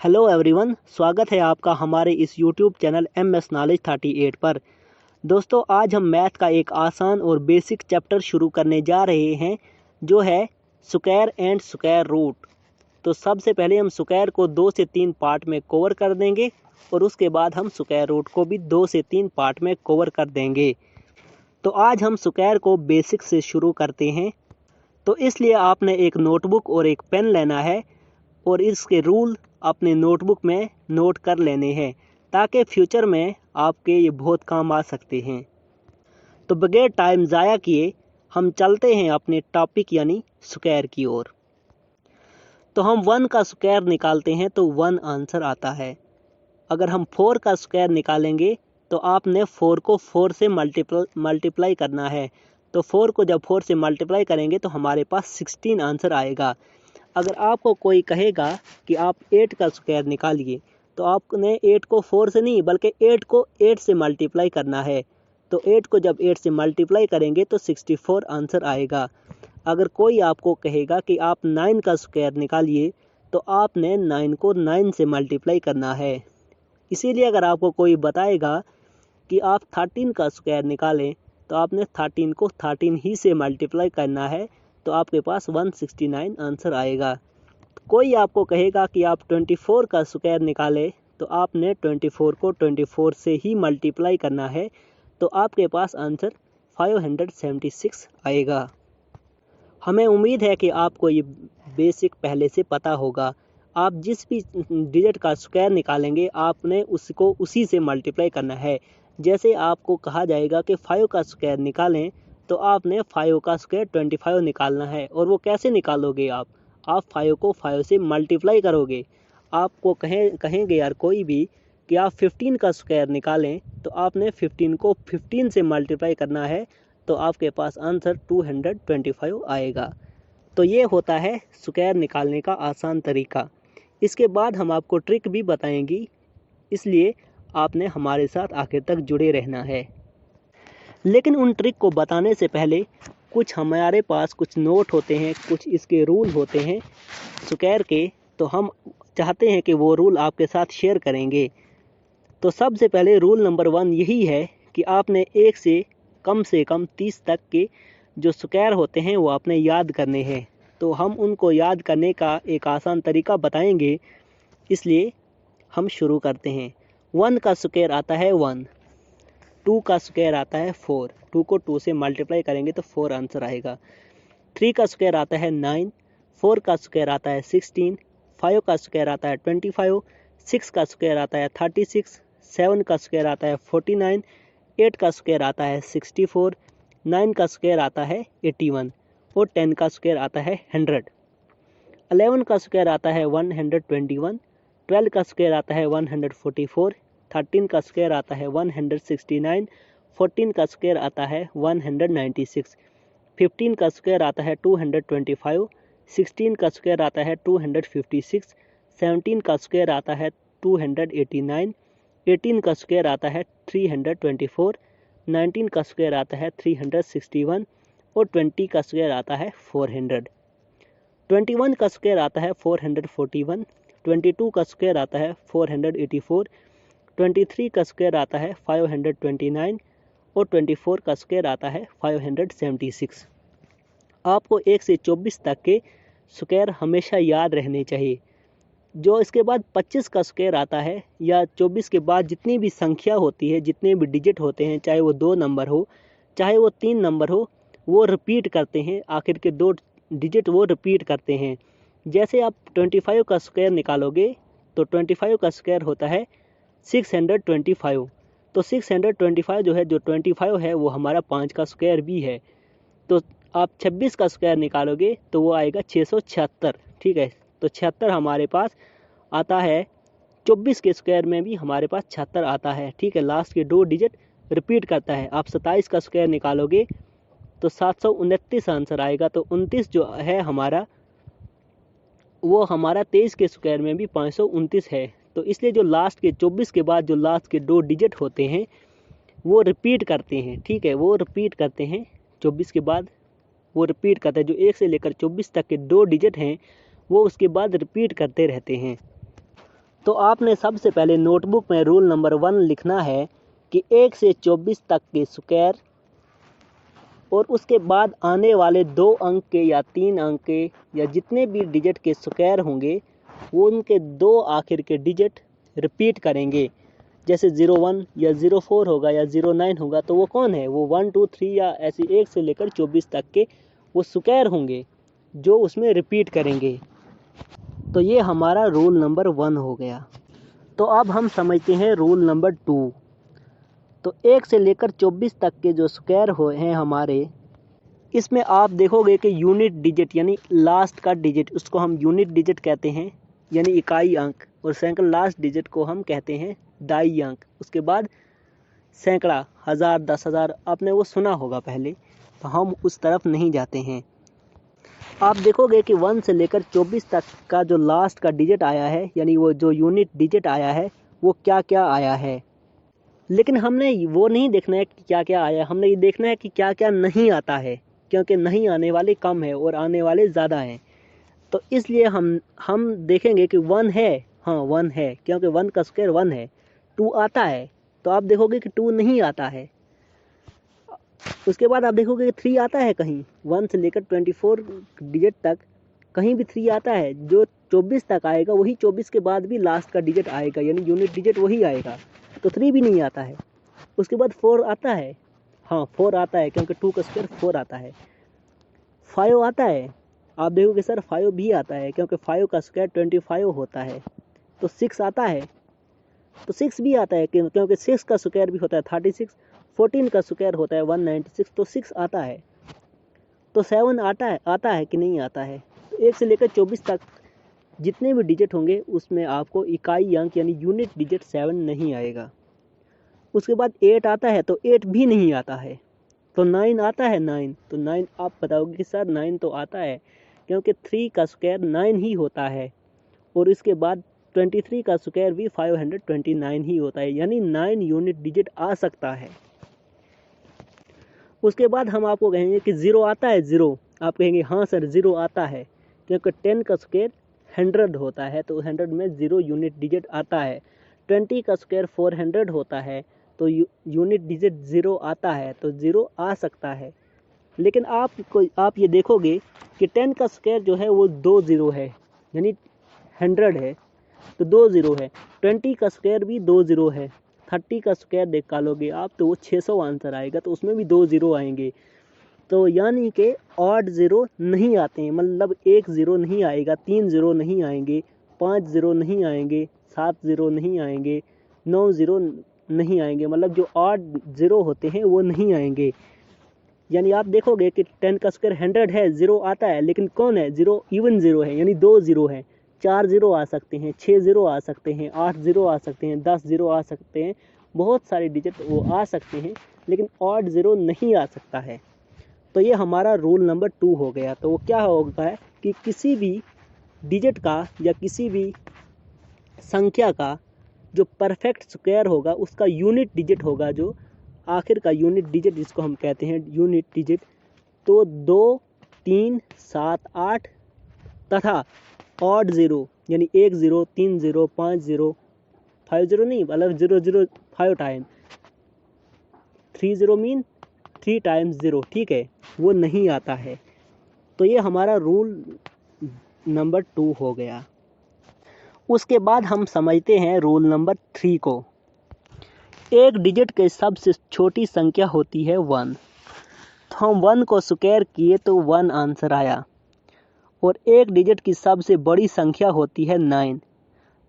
Hello everyone, स्वागत है आपका हमारे इस यूट्यूब चैनल MS नॉलेज 38 पर। दोस्तों, आज हम मैथ का एक आसान और बेसिक चैप्टर शुरू करने जा रहे हैं, जो है स्क्वायर एंड स्क्वायर रूट। तो सबसे पहले हम स्क्वायर को 2 से 3 पार्ट में कवर कर देंगे और उसके बाद हम स्क्वायर रूट को भी 2 से 3 पार्ट में कवर कर देंगे। तो आज हम स्क्वायर को बेसिक से शुरू करते हैं। तो इसलिए आपने एक नोटबुक और एक पेन लेना है और इसके रूल अपने नोटबुक में नोट कर लेने हैं, ताकि फ्यूचर में आपके ये बहुत काम आ सकते हैं। तो बगैर टाइम ज़ाया किए हम चलते हैं अपने टॉपिक यानी स्क्वायर की ओर। तो हम 1 का स्क्वायर निकालते हैं तो 1 आंसर आता है। अगर हम 4 का स्क्वायर निकालेंगे तो आपने 4 को 4 से मल्टीप्लाई करना है। तो 4 को जब 4 से मल्टीप्लाई करेंगे तो हमारे पास 16 आंसर आएगा। अगर आपको कोई कहेगा कि आप 8 का स्क्वायर निकालिए, तो आपने 8 को 4 से नहीं बल्कि 8 को 8 से मल्टीप्लाई करना है। तो 8 को जब 8 से मल्टीप्लाई करेंगे तो 64 आंसर आएगा। अगर कोई आपको कहेगा कि आप 9 का स्क्वायर निकालिए, तो आपने 9 को 9 से मल्टीप्लाई करना है। इसीलिए अगर आपको कोई बताएगा कि आप 13 का स्क्वायर निकालें, तो आपने 13 को 13 ही से मल्टीप्लाई करना है। तो आपके पास 169 आंसर आएगा। कोई आपको कहेगा कि आप 24 का स्क्वायर निकालें, तो आपने 24 को 24 से ही मल्टीप्लाई करना है। तो आपके पास आंसर 576 आएगा। हमें उम्मीद है कि आपको ये बेसिक पहले से पता होगा। आप जिस भी डिजिट का स्क्वायर निकालेंगे, आपने उसको उसी से मल्टीप्लाई करना है। जैसे आपको कहा जाएगा कि 5 का स्क्वायर निकालें, तो आपने 5 का स्क्वायर 25 निकालना है। और वो कैसे निकालोगे आप 5 को 5 से मल्टीप्लाई करोगे। आपको कहेंगे यार कोई भी कि आप 15 का स्क्वायर निकालें, तो आपने 15 को 15 से मल्टीप्लाई करना है। तो आपके पास आंसर 225 आएगा। तो ये होता है स्क्वायर निकालने का आसान तरीका। इसके बाद हम आपको ट्रिक भी बताएंगी, इसलिए आपने हमारे साथ आखिर तक जुड़े रहना है। लेकिन उन ट्रिक को बताने से पहले कुछ हमारे पास कुछ नोट होते हैं, कुछ इसके रूल होते हैं स्क्वायर के। तो हम चाहते हैं कि वो रूल आपके साथ शेयर करेंगे। तो सबसे पहले रूल नंबर 1 यही है कि आपने 1 से कम 30 तक के जो स्क्वायर होते हैं वो आपने याद करने हैं। तो हम उनको याद करने का एक आसान तरीका बताएंगे, इसलिए हम शुरू करते हैं। 1 का स्क्वायर आता है 1, 2 का स्क्वायर आता है 4, 2 को 2 से मल्टीप्लाई करेंगे तो 4 आंसर आएगा। 3 का स्क्वायर आता है 9, 4 का स्क्वायर आता है 16, 5 का स्क्वायर आता है 25, 6 का स्क्वायर आता है 36, 7 का स्क्वायर आता है 49, 8 का स्क्वायर आता है 64, 9 का स्क्वायर आता है 81 और 10 का स्क्वायर आता है 100। 11 का स्क्वायर आता है 121, 12 का स्क्वायर आता है 144, 13 का स्क्वायर आता है 169, 14 का स्क्वायर आता है 196, 15 का स्क्वायर आता है 225, 16 का स्क्वायर आता है 256, 17 का स्क्वायर आता है 289, 18 का स्क्वायर आता है 324, 19 का स्क्वायर आता है 361 और 20 का स्क्वायर आता है 400। 21 का स्क्वायर आता है 441, 22 का स्क्वायर आता है 484, 23 का स्क्वायर आता है 529 और 24 का स्क्वायर आता है 576। आपको 1 से 24 तक के स्क्वायर हमेशा याद रहने चाहिए। जो इसके बाद 25 का स्क्वायर आता है, या 24 के बाद जितनी भी संख्या होती है, जितने भी डिजिट होते हैं, चाहे वो 2 नंबर हो चाहे वो 3 नंबर हो, वो रिपीट करते हैं। आखिर के 2 डिजिट वो रिपीट करते हैं। जैसे आप 25 का स्क्वायर निकालोगे, तो 25 का स्क्वायर होता है 625। तो 625 जो है, जो 25 है, वो हमारा 5 का स्क्वायर भी है। तो आप 26 का स्क्वायर निकालोगे तो वो आएगा 676। ठीक है, तो 76 हमारे पास आता है। 24 के स्क्वायर में भी हमारे पास 76 आता है। ठीक है, लास्ट के 2 डिजिट रिपीट करता है। आप 27 का स्क्वायर निकालोगे तो 729 आंसर आएगा। तो 29 जो है हमारा, वो हमारा 23 के स्क्वायर में भी 529 है। तो इसलिए जो लास्ट के 24 के बाद जो लास्ट के 2 डिजिट होते हैं वो रिपीट करते हैं। ठीक है, वो रिपीट करते हैं 24 के बाद, वो रिपीट करते हैं। जो 1 से लेकर 24 तक के 2 डिजिट हैं वो उसके बाद रिपीट करते रहते हैं। तो आपने सबसे पहले नोटबुक में रूल नंबर 1 लिखना है कि 1 से 24 तक के स्क्वायर और उसके बाद आने वाले 2 अंक के या 3 अंक के या जितने भी डिजिट के स्क्वायर होंगे वो उनके 2 आखिर के डिजिट रिपीट करेंगे। जैसे 01 या 04 होगा या 09 होगा तो वो कौन है, वो 1 2 3 या ऐसे 1 से लेकर 24 तक के वो स्क्वायर होंगे जो उसमें रिपीट करेंगे। तो ये हमारा रूल नंबर 1 हो गया। तो अब हम समझते हैं रूल नंबर 2। तो 1 से लेकर 24 तक के जो स्क्वायर हैं हमारे, इसमें आप देखोगे कि यूनिट डिजिट यानी लास्ट का डिजिट, उसको हम यूनिट डिजिट कहते हैं यानी इकाई अंक, और सेकंड लास्ट डिजिट को हम कहते हैं दाई अंक। उसके बाद सैकड़ा, हज़ार, 10,000 आपने वो सुना होगा पहले, तो हम उस तरफ नहीं जाते हैं। आप देखोगे कि 1 से लेकर 24 तक का जो लास्ट का डिजिट आया है यानी वो जो यूनिट डिजिट आया है वो क्या क्या आया है। लेकिन हमने वो नहीं देखना है कि क्या क्या आया है, हमने ये देखना है कि क्या क्या नहीं आता है, क्योंकि नहीं आने वाले कम है और आने वाले ज़्यादा हैं। तो इसलिए हम देखेंगे कि 1 है, हाँ 1 है, क्योंकि 1 का स्क्वायर 1 है। 2 आता है तो आप देखोगे कि 2 नहीं आता है। उसके बाद आप देखोगे कि 3 आता है कहीं, 1 से लेकर 24 डिजिट तक कहीं भी 3 आता है। जो 24 तक आएगा वही 24 के बाद भी लास्ट का डिजिट आएगा यानी यूनिट डिजिट वही आएगा, तो 3 भी नहीं आता है। उसके बाद 4 आता है, हाँ 4 आता है क्योंकि 2 का स्क्वायर 4 आता है। 5 आता है, आप देखोगे सर 5 भी आता है क्योंकि 5 का स्क्वायर 25 होता है। तो 6 आता है, तो 6 भी आता है क्योंकि 6 का स्क्वायर भी होता है 36, 14 का स्क्वायर होता है 196, तो 6 आता है। तो 7 आता है कि नहीं आता है। तो 1 से लेकर 24 तक जितने भी डिजिट होंगे उसमें आपको इकाई अंक यानी यूनिट डिजिट 7 नहीं आएगा। उसके बाद 8 आता है तो 8 भी नहीं आता है। तो 9 आता है, 9, तो 9 आप बताओगे कि सर 9 तो आता है क्योंकि 3 का स्क्वायर 9 ही होता है और इसके बाद 23 का स्क्वायर भी 529 ही होता है, यानी 9 यूनिट डिजिट आ सकता है। उसके बाद हम आपको कहेंगे कि 0 आता है, 0 आप कहेंगे हाँ सर 0 आता है क्योंकि 10 का स्क्वायर 100 होता है तो 100 में 0 यूनिट डिजिट आता है। 20 का स्क्वायर 400 होता है तो यूनिट डिजिट 0 आता है, तो 0 आ सकता है। लेकिन आप ये देखोगे कि 10 का स्क्वायर जो है वो 2 0 है यानी 100 है तो 2 0 है। 20 का स्क्वायर भी 2 0 है। 30 का स्क्वायर निकालोगे आप तो वो 600 आंसर आएगा, तो उसमें भी 2 0 आएंगे। तो यानी कि ऑड 0 नहीं आते हैं, मतलब 1 0 नहीं आएगा, 3 0 नहीं आएंगे, 5 0 नहीं आएंगे, 7 0 नहीं आएंगे, 9 0 नहीं आएंगे, मतलब जो ऑड 0 होते हैं वो नहीं आएंगे। यानी आप देखोगे कि 10 का स्क्वायर 100 है, 0 आता है, लेकिन कौन है 0, इवन 0 है यानी 2 0 है। 4 0 आ सकते हैं, 6 0 आ सकते हैं, 8 0 आ सकते हैं, 10 0 आ सकते हैं, बहुत सारे डिजिट वो आ सकते हैं, लेकिन ऑड 0 नहीं आ सकता है। तो ये हमारा रूल नंबर 2 हो गया। तो वो क्या होगा है कि किसी भी डिजिट का या किसी भी संख्या का जो परफेक्ट स्क्वायर होगा उसका यूनिट डिजिट होगा, जो आखिर का यूनिट डिजिट जिसको हम कहते हैं यूनिट डिजिट, तो 2 3 7 8 तथा ऑड 0 यानी 1 0 3 0 5 0 5 0 नहीं, मतलब 0 0 5 टाइम, 3 0 मीन 3 टाइम्स 0, ठीक है, वो नहीं आता है। तो ये हमारा रूल नंबर 2 हो गया। उसके बाद हम समझते हैं रूल नंबर 3 को। एक डिजिट के सबसे छोटी संख्या होती है 1, तो हम 1 को स्क्वायर किए तो 1 आंसर आया। और एक डिजिट की सबसे बड़ी संख्या होती है 9,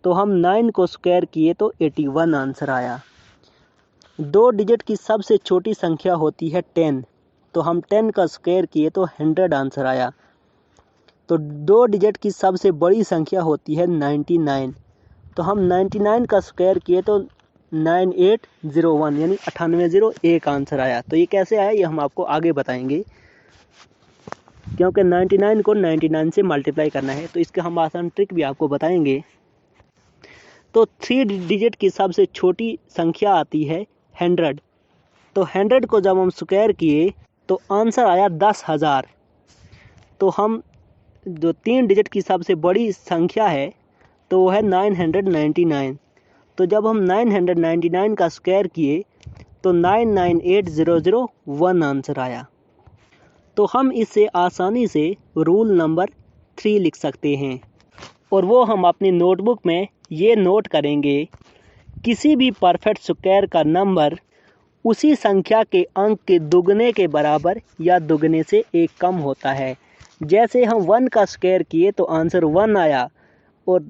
तो हम 9 को स्क्वायर किए तो 81 आंसर आया। 2 डिजिट की सबसे छोटी संख्या होती है 10, तो हम 10 का स्क्वायर किए तो 100 आंसर आया। तो 2 डिजिट की सबसे बड़ी संख्या होती है 99, तो हम 99 का स्क्वायर किए तो 9801 यानी 9801 आंसर आया। तो ये कैसे आया ये हम आपको आगे बताएंगे, क्योंकि 99 को 99 से मल्टीप्लाई करना है, तो इसके हम आसान ट्रिक भी आपको बताएंगे। तो 3 डिजिट की सबसे छोटी संख्या आती है 100, तो 100 को जब हम स्क्वायर किए तो आंसर आया 10,000। तो हम जो 3 डिजिट की सबसे बड़ी संख्या है तो वो है 999। तो जब हम 999 का स्क्वायर किए तो 998001 आंसर आया। तो हम इससे आसानी से रूल नंबर 3 लिख सकते हैं, और वो हम अपनी नोटबुक में ये नोट करेंगे, किसी भी परफेक्ट स्क्वायर का नंबर उसी संख्या के अंक के दुगने के बराबर या दुगने से एक कम होता है। जैसे हम 1 का स्क्वायर किए तो आंसर 1 आया, और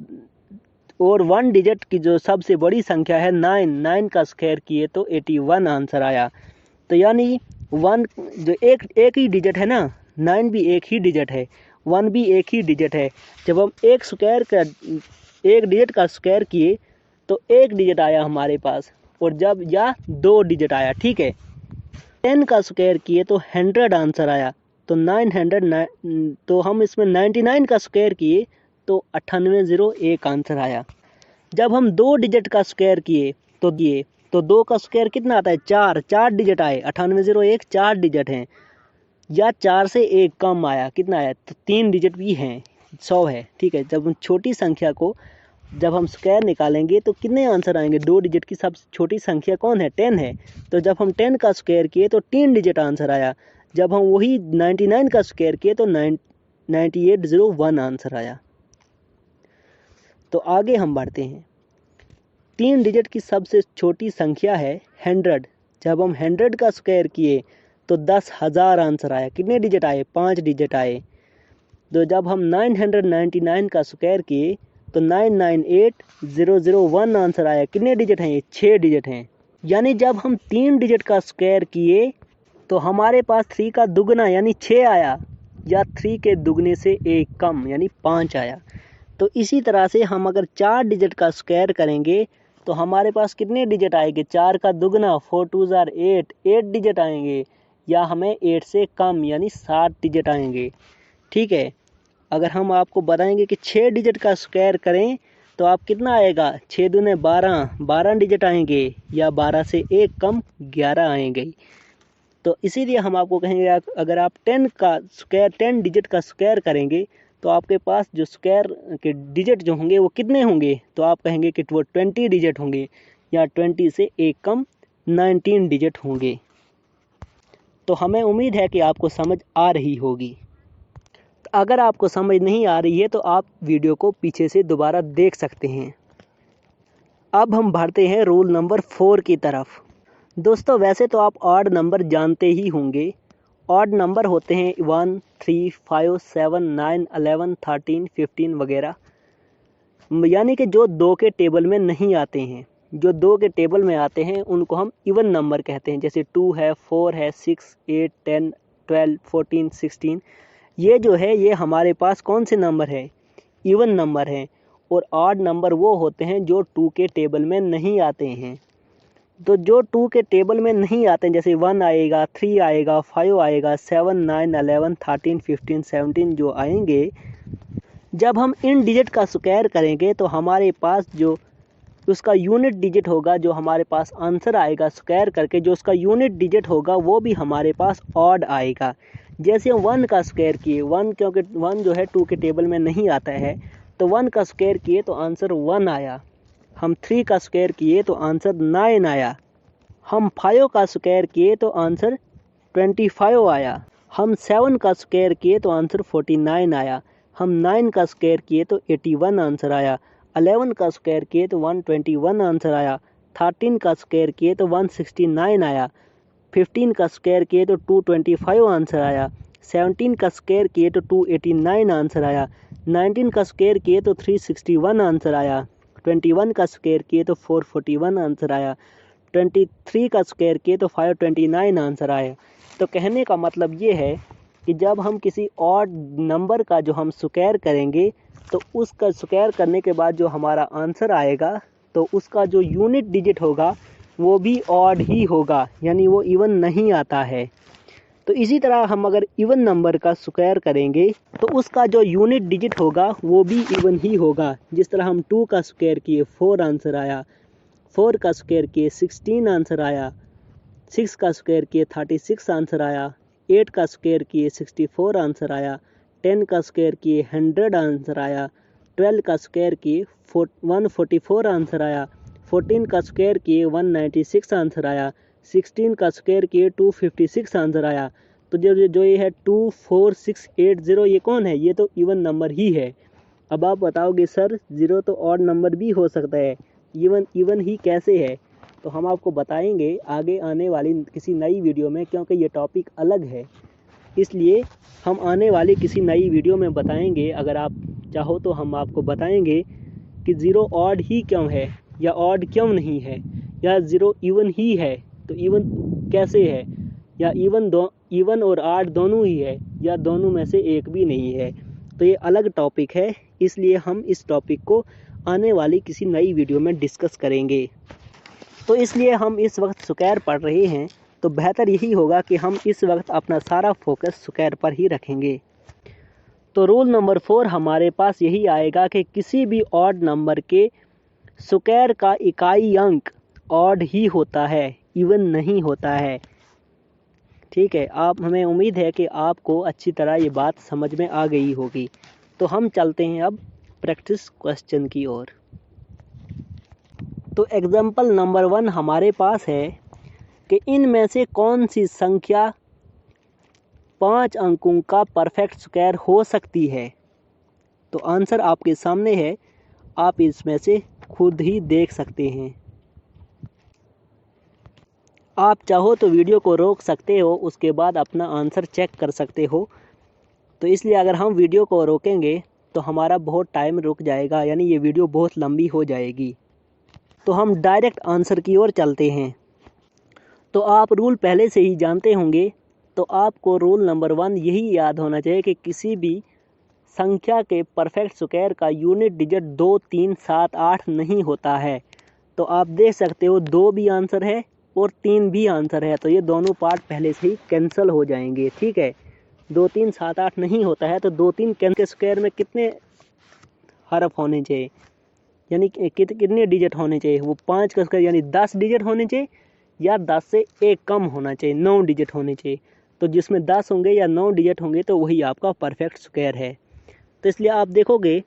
1 डिजिट की जो सबसे बड़ी संख्या है 9 का स्क्वायर किए तो 81 आंसर आया। तो यानी 1 जो एक ही डिजिट है ना, 9 भी एक ही डिजिट है, 1 भी एक ही डिजिट है। जब हम एक डिजिट का स्क्वायर किए तो एक डिजिट आया हमारे पास, और जब या 2 डिजिट आया, ठीक है। 10 का स्क्वायर किए तो 100 आंसर आया। तो 900 तो हम इसमें 99 का स्क्वायर किए तो 9801 आंसर आया। जब हम 2 डिजिट का स्क्वायर किए तो 2 का स्क्वायर कितना आता है, 4 डिजिट आए, 9801 4 डिजिट हैं, या 4 से एक कम आया, कितना आया, तो 3 डिजिट भी हैं, 100 है, ठीक है। जब हम छोटी संख्या को जब हम स्क्वायर निकालेंगे तो कितने आंसर आएंगे, 2 डिजिट की सबसे छोटी संख्या कौन है, 10 है। तो जब हम 10 का स्क्वायर किए तो 3 डिजिट आंसर आया। जब हम वही 99 का स्क्वायर किए तो 9801 आंसर आया। तो आगे हम बढ़ते हैं। 3 डिजिट की सबसे छोटी संख्या है 100। जब हम 100 का स्क्वायर किए तो 10,000 आंसर आया। कितने डिजिट आए, 5 डिजिट आए। तो जब हम 999 का स्क्वायर किए तो 998001 आंसर आया। कितने डिजिट हैं ये, 6 डिजिट हैं। यानी जब हम 3 डिजिट का स्क्वायर किए तो हमारे पास 3 का दुगना यानी 6 आया, या 3 के दुगने से एक कम यानी 5 आया। तो इसी तरह से हम अगर 4 डिजिट का स्क्वायर करेंगे तो हमारे पास कितने डिजिट आएंगे, 4 का दुगना 4 2 ज़ार 8 डिजिट आएंगे, या हमें 8 से कम यानी 7 डिजिट आएंगे, ठीक है। अगर हम आपको बताएंगे कि 6 डिजिट का स्क्वायर करें तो आप कितना आएगा, 6 दूने 12 डिजिट आएंगे, या 12 से एक कम 11 आएंगे। तो इसीलिए हम आपको कहेंगे अगर आप 10 डिजिट का स्क्वायर करेंगे तो आपके पास जो स्क्वायर के डिजिट जो होंगे वो कितने होंगे, तो आप कहेंगे कि वो 20 डिजिट होंगे, या 20 से एक कम 19 डिजिट होंगे। तो हमें उम्मीद है कि आपको समझ आ रही होगी। अगर आपको समझ नहीं आ रही है तो आप वीडियो को पीछे से दोबारा देख सकते हैं। अब हम बढ़ते हैं रूल नंबर 4 की तरफ। दोस्तों वैसे तो आप ऑड नंबर जानते ही होंगे। ऑड नंबर होते हैं 1 3 5 7 9 11 13 15 वगैरह, यानी कि जो 2 के टेबल में नहीं आते हैं। जो 2 के टेबल में आते हैं उनको हम इवन नंबर कहते हैं, जैसे 2 है, 4 है, 6 8 10 12 14 16। ये जो है ये हमारे पास कौन से नंबर है, इवन नंबर हैं। और ऑड नंबर वो होते हैं जो 2 के टेबल में नहीं आते हैं। तो जो 2 के टेबल में नहीं आते हैं, जैसे 1 आएगा, 3 आएगा, 5 आएगा, 7 9 11 13 15 17 जो आएंगे, जब हम इन डिजिट का स्क्वायर करेंगे तो हमारे पास जो उसका यूनिट डिजिट होगा, जो हमारे पास आंसर आएगा स्क्वायर करके, जो उसका यूनिट डिजिट होगा वो भी हमारे पास ऑड आएगा। जैसे हम 1 का स्क्वायर किए, 1 क्योंकि 1 जो है 2 के टेबल में नहीं आता है, तो 1 का स्क्वायर किए तो आंसर 1 आया। हम 3 का स्क्वायर किए तो आंसर 9 आया। हम 5 का स्क्वायर किए तो आंसर 25 आया। हम 7 का स्क्वायर किए तो आंसर 49 आया। हम 9 का स्क्वायर किए तो 81 आंसर आया। 11 का स्क्वायर किए तो 121 आंसर आया। 13 का स्क्वायर किए तो 169 आया। 15 का स्क्वायर किए तो 225 आंसर आया। 17 का स्क्वायर किए तो 289 आंसर आया। 19 का स्क्वायर किए तो 361 आंसर आया। 21 का स्क्वायर किए तो 441 आंसर आया। 23 का स्क्वायर किए तो 529 आंसर आया। तो कहने का मतलब ये है कि जब हम किसी ऑड नंबर का जो हम स्क्वायर करेंगे तो उसका स्क्वायर करने के बाद जो हमारा आंसर आएगा तो उसका जो यूनिट डिजिट होगा वो भी ऑड ही होगा, यानी वो इवन नहीं आता है। तो इसी तरह हम अगर इवन नंबर का स्क्वायर करेंगे तो उसका जो यूनिट डिजिट होगा वो भी इवन ही होगा। जिस तरह हम 2 का स्क्वायर किए 4 आंसर आया, 4 का स्क्वायर किए 16 आंसर आया, 6 का स्क्वायर किए 36 आंसर आया, 8 का स्क्वायर किए 64 आंसर आया, 10 का स्क्वायर किए 100 आंसर आया, 12 का स्क्वायर किए 144 आंसर आया। 14 का स्क्वायर किए 196 आंसर आया। 16 का स्क्वायर किए 256 आंसर आया। तो जो ये है 24680 ये कौन है? ये तो इवन नंबर ही है। अब आप बताओगे सर ज़ीरो तो ऑड नंबर भी हो सकता है, इवन ही कैसे है? तो हम आपको बताएंगे आगे आने वाली किसी नई वीडियो में, क्योंकि ये टॉपिक अलग है, इसलिए हम आने वाली किसी नई वीडियो में बताएंगे। अगर आप चाहो तो हम आपको बताएंगे कि ज़ीरो ऑड ही क्यों है या ऑड क्यों नहीं है, या ज़ीरो इवन ही है तो इवन कैसे है, या इवन और ऑड दोनों ही है या दोनों में से एक भी नहीं है। तो ये अलग टॉपिक है, इसलिए हम इस टॉपिक को आने वाली किसी नई वीडियो में डिस्कस करेंगे। तो इसलिए हम इस वक्त स्क्वायर पढ़ रहे हैं, तो बेहतर यही होगा कि हम इस वक्त अपना सारा फोकस स्क्वायर पर ही रखेंगे। तो रूल नंबर 4 हमारे पास यही आएगा कि किसी भी ऑड नंबर के स्क्वायर का इकाई अंक ऑड ही होता है, इवन नहीं होता है। ठीक है, हमें उम्मीद है कि आपको अच्छी तरह ये बात समझ में आ गई होगी। तो हम चलते हैं अब प्रैक्टिस क्वेश्चन की ओर। तो एग्जाम्पल नंबर 1 हमारे पास है कि इनमें से कौन सी संख्या 5 अंकों का परफेक्ट स्क्वायर हो सकती है। तो आंसर आपके सामने है, आप इसमें से खुद ही देख सकते हैं। आप चाहो तो वीडियो को रोक सकते हो, उसके बाद अपना आंसर चेक कर सकते हो। तो इसलिए अगर हम वीडियो को रोकेंगे तो हमारा बहुत टाइम रुक जाएगा, यानी ये वीडियो बहुत लंबी हो जाएगी। तो हम डायरेक्ट आंसर की ओर चलते हैं। तो आप रूल पहले से ही जानते होंगे, तो आपको रूल नंबर 1 यही याद होना चाहिए कि किसी भी संख्या के परफेक्ट स्क्वायर का यूनिट डिजिट 2, 3, 7, 8 नहीं होता है। तो आप देख सकते हो 2 भी आंसर है और 3 भी आंसर है, तो ये दोनों पार्ट पहले से ही कैंसिल हो जाएंगे। ठीक है, 2, 3, 7, 8 नहीं होता है, तो 2, 3 के स्क्वायर में कितने हरफ होने चाहिए, यानी कितने डिजिट होने चाहिए? वो 5 का स्क्वायर यानी 10 डिजिट होने चाहिए, या 10 से एक कम होना चाहिए, 9 डिजिट होने चाहिए। तो जिसमें 10 होंगे या 9 डिजिट होंगे तो वही आपका परफेक्ट स्क्वायर है। तो इसलिए आप देखोगे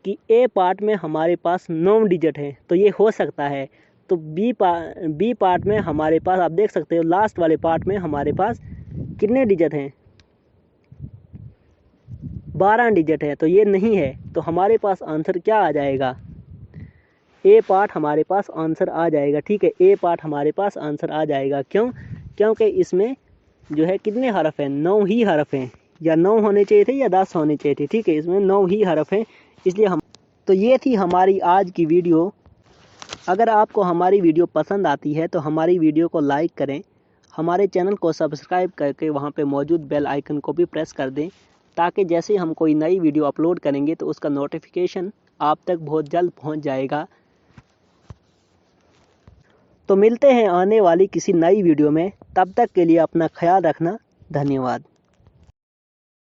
कि ए पार्ट में हमारे पास 9 डिजिट है, तो ये हो सकता है। तो बी पार्ट में हमारे पास आप देख सकते हो, लास्ट वाले पार्ट में हमारे पास कितने डिजिट हैं? 12 डिजिट है, तो ये नहीं है। तो हमारे पास आंसर क्या आ जाएगा? ए पार्ट हमारे पास आंसर आ जाएगा। ठीक है, ए पार्ट हमारे पास आंसर आ जाएगा। क्यों? क्योंकि इसमें जो है कितने हरफ हैं? 9 ही हरफ हैं, या 9 होने चाहिए थे या 10 होने चाहिए थे। ठीक है, इसमें 9 ही हरफ हैं, इसलिए हम तो ये थी हमारी आज की वीडियो। अगर आपको हमारी वीडियो पसंद आती है तो हमारी वीडियो को लाइक करें, हमारे चैनल को सब्सक्राइब करके वहाँ पे मौजूद बेल आइकन को भी प्रेस कर दें, ताकि जैसे हम कोई नई वीडियो अपलोड करेंगे तो उसका नोटिफिकेशन आप तक बहुत जल्द पहुँच जाएगा। तो मिलते हैं आने वाली किसी नई वीडियो में, तब तक के लिए अपना ख्याल रखना। धन्यवाद।